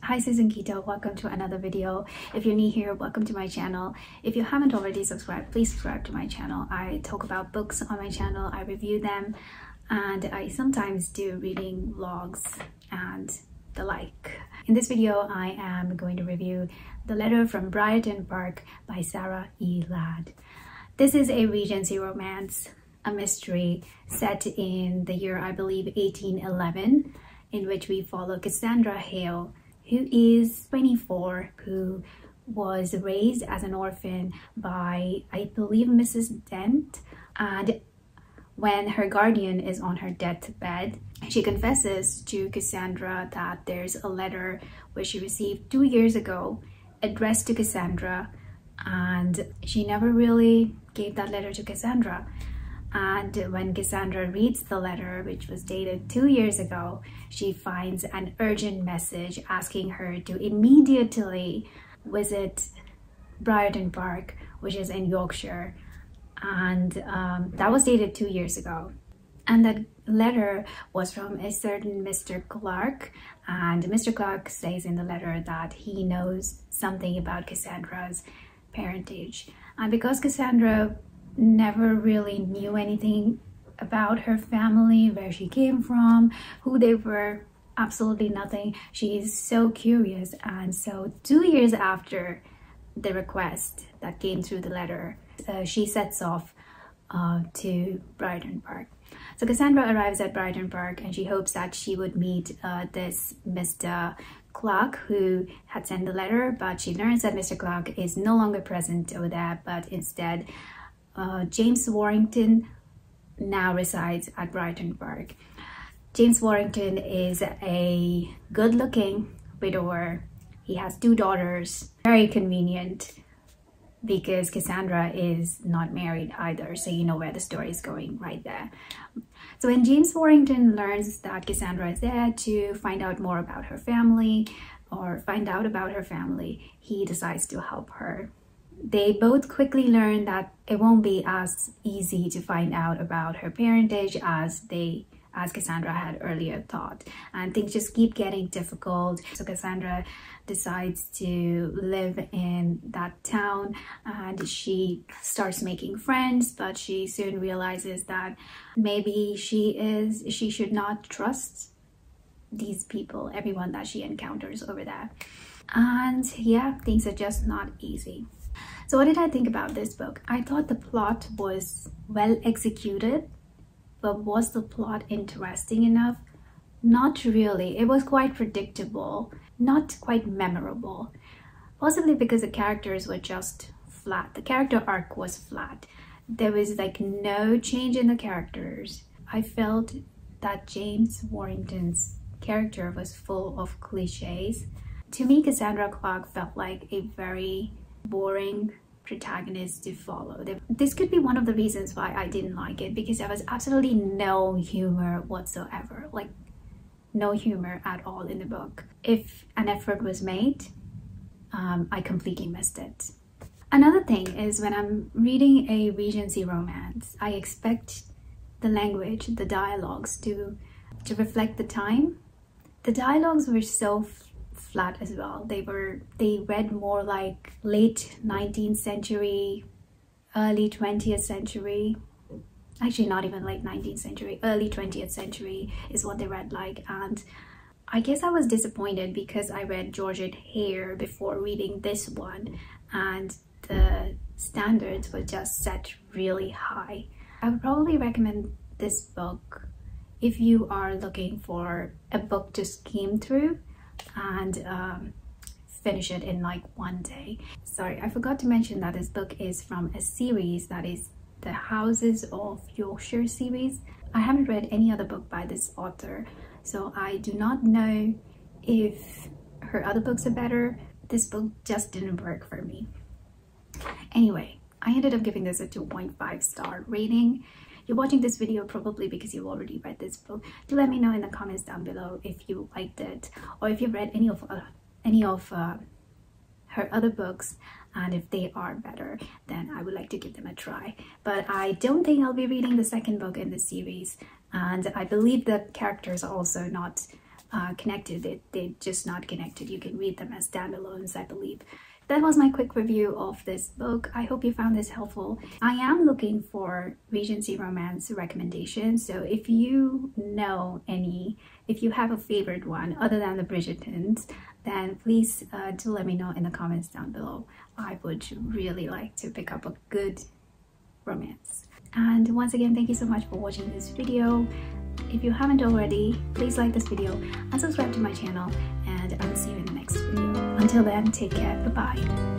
Hi, this is Ankita. Welcome to another video. If you're new here, welcome to my channel. If you haven't already subscribed, please subscribe to my channel. I talk about books on my channel, I review them, and I sometimes do reading vlogs and the like. In this video, I am going to review The Letter from Briarton Park by Sarah E. Ladd. This is a Regency romance, a mystery set in the year, I believe, 1811, in which we follow Cassandra Hale, who is 24, who was raised as an orphan by, I believe, Mrs. Dent. And when her guardian is on her deathbed, she confesses to Cassandra that there's a letter which she received 2 years ago addressed to Cassandra, and she never really gave that letter to Cassandra. And when Cassandra reads the letter, which was dated 2 years ago, she finds an urgent message asking her to immediately visit Briarton Park, which is in Yorkshire. And that was dated 2 years ago. And that letter was from a certain Mr. Clark. And Mr. Clark says in the letter that he knows something about Cassandra's parentage. And because Cassandra never really knew anything about her family, where she came from, who they were, absolutely nothing, she is so curious. And so 2 years after the request that came through the letter, she sets off to Briarton Park. So Cassandra arrives at Briarton Park and she hopes that she would meet this Mr. Clark who had sent the letter, but she learns that Mr. Clark is no longer present over there, but instead James Warrington now resides at Briarton Park. James Warrington is a good-looking widower. He has 2 daughters. Very convenient because Cassandra is not married either, so you know where the story is going right there. So when James Warrington learns that Cassandra is there to find out more about her family, or find out about her family, he decides to help her. They both quickly learn that it won't be as easy to find out about her parentage as Cassandra had earlier thought, and things just keep getting difficult. So Cassandra decides to live in that town and she starts making friends, but she soon realizes that maybe she should not trust these people, everyone that she encounters over there. And yeah, things are just not easy. So what did I think about this book? I thought the plot was well executed, but was the plot interesting enough? Not really. It was quite predictable, not quite memorable. Possibly because the characters were just flat. The character arc was flat. There was like no change in the characters. I felt that James Warrington's character was full of cliches. To me, Cassandra Clark felt like a very boring protagonist to follow. This could be one of the reasons why I didn't like it, because there was absolutely no humor whatsoever, like no humor at all in the book. If an effort was made, I completely missed it. Another thing is, when I'm reading a Regency romance, I expect the language, the dialogues to reflect the time. The dialogues were so flat as well. They read more like late 19th century, early 20th century. Actually, not even late 19th century, early 20th century is what they read like. And I guess I was disappointed because I read Georgette Hare before reading this one, and the standards were just set really high. I would probably recommend this book if you are looking for a book to skim through and finish it in like one day. Sorry, I forgot to mention that this book is from a series that is the Houses of Yorkshire series. I haven't read any other book by this author, so I do not know if her other books are better. This book just didn't work for me. Anyway, I ended up giving this a 2.5 star rating. You're watching this video probably because you've already read this book. Do let me know in the comments down below if you liked it, or if you've read any of her other books, and if they are better, then I would like to give them a try. But I don't think I'll be reading the second book in the series, and I believe the characters are also not connected. They're just not connected. You can read them as standalones, I believe. That was my quick review of this book. I hope you found this helpful. I am looking for Regency romance recommendations, so if you know any, if you have a favorite one other than the Bridgertons, then please do let me know in the comments down below. I would really like to pick up a good romance. And once again, thank you so much for watching this video. If you haven't already, please like this video and subscribe to my channel, and I will see you in the next video. Until then, take care. Bye-bye.